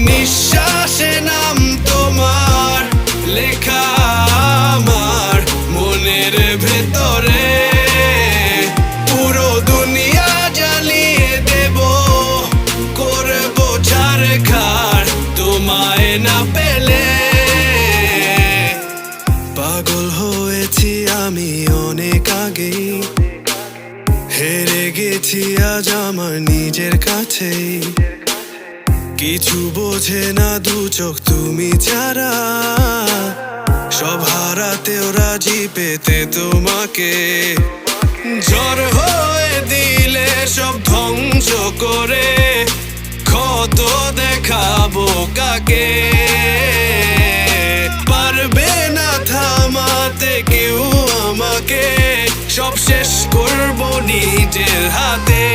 নিঃশ্বাসে নাম তোমার লেখা আমার মনের ভেতরে। পুরো দুনিয়া জ্বালিয়ে দেব, করবো ছারখার তোমায় না পেলে। পাগল হয়েছি আমি অনেক আগেই, হেরে গেছি আজ আমার নিজের কাছেই। কিছু বোঝে না দু চোখ তুমি ছাড়া, সব হারাতেও রাজি পেতে তোমাকে। ঝড় হয়ে দিলে সব ধ্বংস করে ক্ষত দেখাবো কাকে। পারবে না থামাতে কেউ আমাকে, সব শেষ করবো নিজের হাতে।